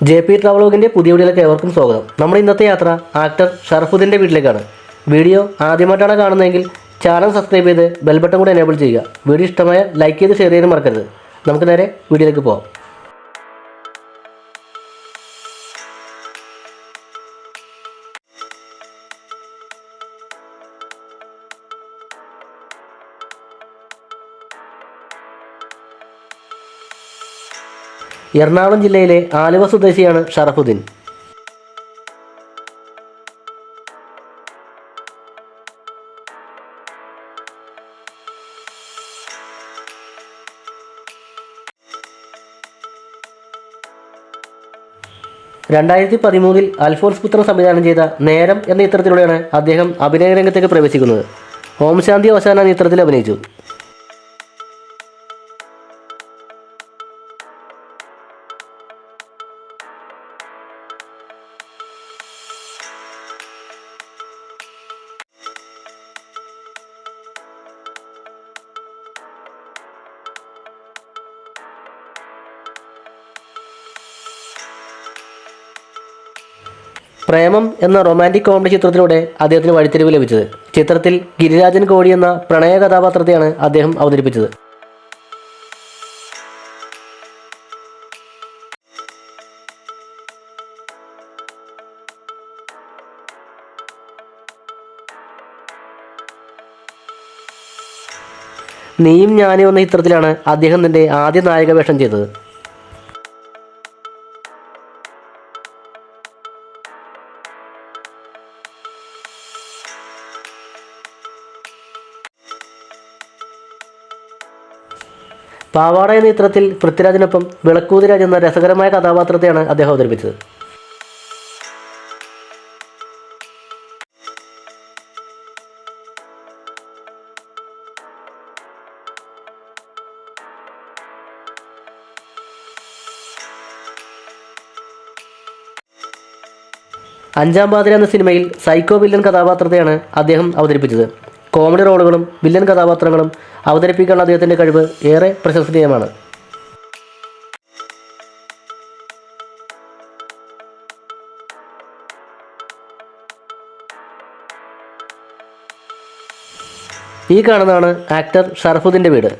JP ട്രാവലോഗിൻ്റെ പുതിയ വീഡിയോയിലേക്ക് ഏവർക്കും സ്വാഗതം. നമ്മുടെ ഇന്നത്തെ യാത്ര ആക്ടർ ഷറഫുദ്ദീൻ്റെ വീട്ടിലേക്കാണ്. വീഡിയോ ആദ്യമായിട്ടാണ് കാണുന്നതെങ്കിൽ ചാനൽ സബ്സ്ക്രൈബ് ചെയ്ത് ബെൽ ബട്ടൺ കൂടെ എനേബിൾ ചെയ്യുക. വീഡിയോ ഇഷ്ടമായ ലൈക്ക് ചെയ്ത് ഷെയർ ചെയ്യാനും മറക്കരുത്. നമുക്ക് നേരെ വീഡിയോയിലേക്ക് പോകാം. എറണാകുളം ജില്ലയിലെ ആലുവ സ്വദേശിയാണ് ഷറഫുദ്ദീൻ. രണ്ടായിരത്തി 2013 അൽഫോൺസ് പുത്രൻ സംവിധാനം ചെയ്ത നേരം എന്ന ചിത്രത്തിലൂടെയാണ് അദ്ദേഹം അഭിനയ രംഗത്തേക്ക് പ്രവേശിക്കുന്നത്. ഓം ശാന്തി ഓശാന എന്ന ചിത്രത്തിൽ അഭിനയിച്ചു. പ്രേമം എന്ന റൊമാൻറ്റിക് കോമഡി ചിത്രത്തിലൂടെ അദ്ദേഹത്തിന് വഴിത്തിരിവ് ലഭിച്ചത്. ചിത്രത്തിൽ ഗിരിരാജൻ കോടി എന്ന പ്രണയ കഥാപാത്രത്തെയാണ് അദ്ദേഹം അവതരിപ്പിച്ചത്. നീയും ഞാനും എന്ന ചിത്രത്തിലാണ് അദ്ദേഹം തൻ്റെ ആദ്യ നായക വേഷം ചെയ്തത്. പാവാട എന്ന ചിത്രത്തിൽ പൃഥ്വിരാജിനൊപ്പം വിളക്കൂതിരാജ് എന്ന രസകരമായ കഥാപാത്രത്തെയാണ് അദ്ദേഹം അവതരിപ്പിച്ചത്. അഞ്ചാം പാതിര എന്ന സിനിമയിൽ സൈക്കോ വില്ലൻ കഥാപാത്രത്തെയാണ് അദ്ദേഹം അവതരിപ്പിച്ചത്. കോമഡി റോളുകളും വില്ലൻ കഥാപാത്രങ്ങളും അവതരിപ്പിക്കാനുള്ള അദ്ദേഹത്തിൻ്റെ കഴിവ് ഏറെ പ്രശംസനീയമാണ്. ഈ കാണുന്നതാണ് ആക്ടർ ഷറഫുദ്ദീൻ്റെ വീട്.